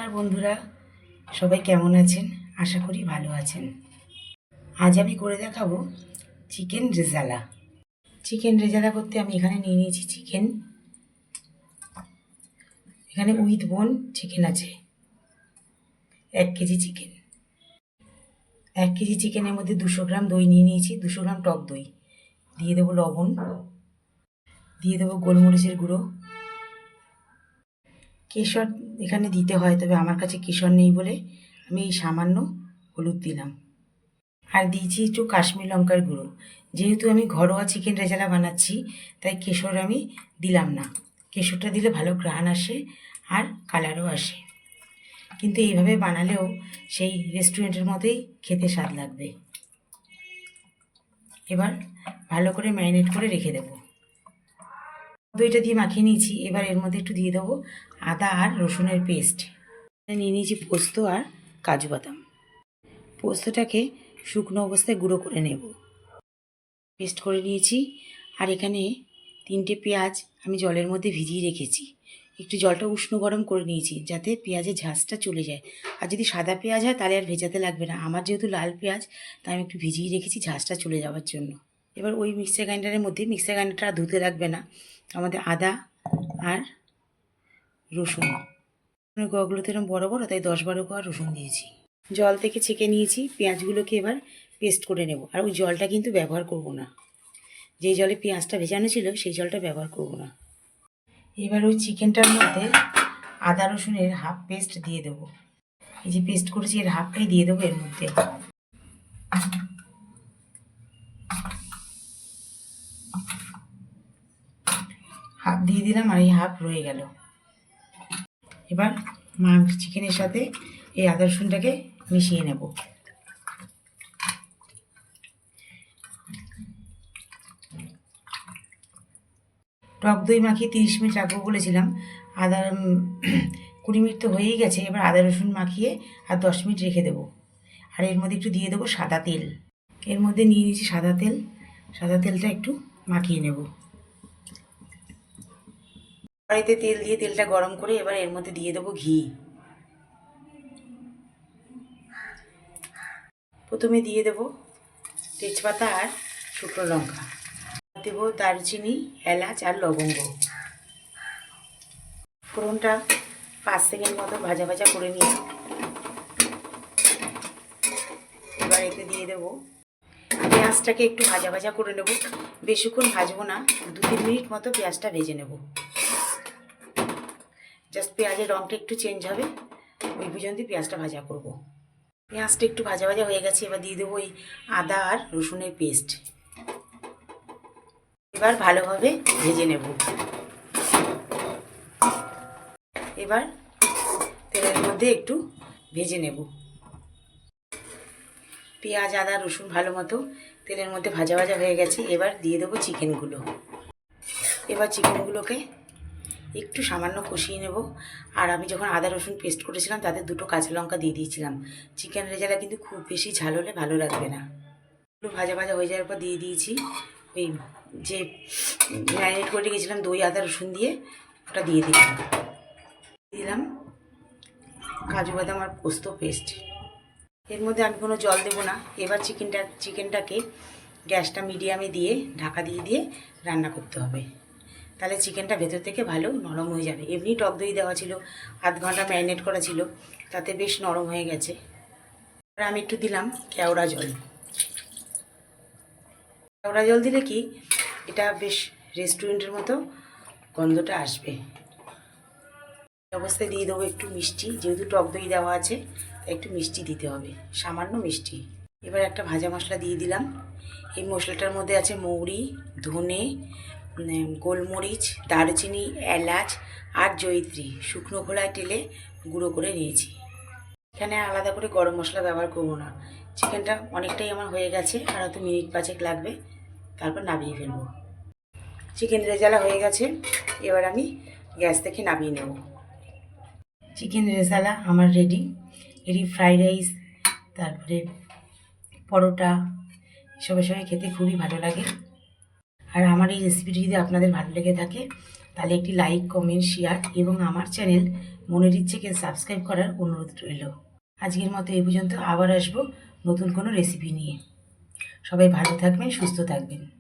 নমস্কার বন্ধুরা, সবাই কেমন আছেন? আশা করি ভালো আছেন। আজ আমি করে দেখাবো চিকেন রেজালা। চিকেন রেজালা করতে আমি এখানে নিয়ে নিয়েছি চিকেন। এখানে উইথ বোন চিকেন আছে 1 কেজি চিকেন। 1 কেজি চিকেনের মধ্যে 200 গ্রাম দই নিয়ে নিয়েছি, 200 গ্রাম টক দই। দিয়ে দেবো লবণ, দিয়ে দেবো গোলমরিচের গুঁড়ো। কেশর এখানে দিতে হয়, তবে আমার কাছে কেশর নেই বলে আমি এই সামান্য হলুদ দিলাম। আর দিয়েছি একটু কাশ্মীর লঙ্কার গুঁড়ো। যেহেতু আমি ঘরোয়া চিকেন রেজালা বানাচ্ছি, তাই কেশর আমি দিলাম না। কেশরটা দিলে ভালো ঘ্রাণ আসে আর কালারও আসে, কিন্তু এইভাবে বানালেও সেই রেস্টুরেন্টের মতোই খেতে স্বাদ লাগবে। এবার ভালো করে ম্যারিনেট করে রেখে দেবো। দইটা দিয়ে মাখিয়ে নিয়েছি। এবার এর মধ্যে একটু দিয়ে দেবো আদা আর রসুনের পেস্ট। নিয়ে নিয়েছি পোস্ত আর কাজু বাদাম। পোস্তটাকে শুকনো অবস্থায় গুঁড়ো করে নেব, পেস্ট করে নিয়েছি। আর এখানে 3টে পেঁয়াজ আমি জলের মধ্যে ভিজিয়ে রেখেছি। একটু জলটা উষ্ণ গরম করে নিয়েছি যাতে পেঁয়াজের ঝাঁজটা চলে যায়। আর যদি সাদা পেঁয়াজ হয় তাহলে আর ভেজাতে লাগবে না। আমার যেহেতু লাল পেঁয়াজ, তাই আমি একটু ভিজিয়ে রেখেছি ঝাঁজটা চলে যাওয়ার জন্য। এবার ওই মিক্সার গ্রাইন্ডারের মধ্যে, মিক্সার গ্রাইন্ডারটা আর ধুতে লাগবে না, আমাদের আদা আর রসুন গগুলোতে এরকম বড়ো বড়ো, তাই 10-12 কোয়া রসুন দিয়েছি। জল থেকে ছেঁকে নিয়েছি। পেঁয়াজগুলোকে এবার পেস্ট করে নেব। আর ওই জলটা কিন্তু ব্যবহার করব না, যেই জলে পেঁয়াজটা ভেজানো ছিল সেই জলটা ব্যবহার করব না। এবার ওই চিকেনটার মধ্যে আদা রসুনের হাফ পেস্ট দিয়ে দেবো। এই যে পেস্ট করেছি এর হাফটাই দিয়ে দেবো এর মধ্যে। হাফ দিয়ে দিলাম আর এই হাফ রয়ে গেল। এবার চিকেনের সাথে এই আদা রসুনটাকে মিশিয়ে নেব। টক দই মাখিয়ে 30 মিনিট রাখবো বলেছিলাম। 20 মিনিট তো হয়েই গেছে। এবার আদা রসুন মাখিয়ে আর 10 মিনিট রেখে দেবো। আর এর মধ্যে একটু দিয়ে দেবো সাদা তেল। এর মধ্যে নিয়ে নিয়েছি সাদা তেল। সাদা তেলটা একটু মাখিয়ে নেব। কড়াইতে তেল দিয়ে তেলটা গরম করে এবার এর মধ্যে দিয়ে দেবো ঘি। প্রথমে দিয়ে দেবো তেজপাতা আর শুকনো লঙ্কা, দেবো দারচিনি, এলাচ আর লবঙ্গ। ফোড়নটা 5 সেকেন্ড মতো ভাজা ভাজা করে নিই। এবার এতে দিয়ে দেবো পেঁয়াজটাকে একটু ভাজা ভাজা করে নেব। বেশিক্ষণ ভাজবো না, 2-3 মিনিট মতো পেঁয়াজটা ভেজে নেব। জাস্ট পেঁয়াজের রঙটা একটু চেঞ্জ হবে, ওই পর্যন্ত পেঁয়াজটা ভাজা করব। পেঁয়াজটা একটু ভাজা ভাজা হয়ে গেছে। এবার দিয়ে দেবো ওই আদা আর রসুনের পেস্ট। এবার ভালোভাবে ভেজে নেব। এবার তেলের মধ্যে একটু ভেজে নেব। পেঁয়াজ আদা রসুন ভালো মতো তেলের মধ্যে ভাজা ভাজা হয়ে গেছে। এবার দিয়ে দেবো চিকেনগুলো। এবার চিকেনগুলোকে একটু সামান্য কষিয়ে নেব। আর আমি যখন আদা রসুন পেস্ট করেছিলাম তাতে 2টো কাঁচা লঙ্কা দিয়ে দিয়েছিলাম। চিকেন রেজালা কিন্তু খুব বেশি ঝাল হলে ভালো লাগবে না। একটু ভাজা ভাজা হয়ে যাওয়ার পর দিয়ে দিয়েছি ওই যে ম্যারিনেট করে রেখেছিলাম দই আদা রসুন দিয়ে, ওটা দিয়ে দিলাম কাজু বাদাম আর পোস্ত পেস্ট। এর মধ্যে আমি কোনো জল দেবো না। এবার চিকেনটাকে গ্যাসটা মিডিয়ামে দিয়ে ঢাকা দিয়ে রান্না করতে হবে। তাহলে চিকেনটা ভেতর থেকে ভালো নরম হয়ে যাবে। এমনি টক দই দেওয়া ছিল, আধ ঘন্টা ম্যারিনেট করা ছিল, তাতে বেশ নরম হয়ে গেছে। আর আমি একটু দিলাম কেওড়া জল। কেওড়া জল দিলে কি এটা বেশ রেস্টুরেন্টের মতো গন্ধটা আসবে। অবস্থায় দিয়ে দেবো একটু মিষ্টি, যেহেতু টক দই দেওয়া আছে তাই একটু মিষ্টি দিতে হবে, সামান্য মিষ্টি। এবার একটা ভাজা মশলা দিয়ে দিলাম। এই মশলাটার মধ্যে আছে মৌরি, ধনে, গোলমরিচ, দারচিনি, এলাচ আর জয়িত্রী শুকনো খোলায় তেলে গুঁড়ো করে নিয়েছি। এখানে আলাদা করে গরম মশলা ব্যবহার করবো না। চিকেনটা অনেকটাই আমার হয়ে গেছে, আর হয়তো মিনিট 5 লাগবে, তারপর নামিয়ে ফেলবো। চিকেন রেজালা হয়ে গেছে। এবার আমি গ্যাস থেকে নামিয়ে নেব। চিকেন রেজালা আমার রেডি। ফ্রাইড রাইস, তারপরে পরোটা, এসবের সঙ্গে খেতে খুবই ভালো লাগে। আর আমার এই রেসিপিটি যদি আপনাদের ভালো লেগে থাকে তাহলে একটি লাইক, কমেন্ট, শেয়ার এবং আমার চ্যানেল মনের ইচ্ছেকে সাবস্ক্রাইব করার অনুরোধ রইল। আজকের মতো এই পর্যন্ত, আবার আসবো নতুন কোনো রেসিপি নিয়ে। সবাই ভালো থাকবেন, সুস্থ থাকবেন।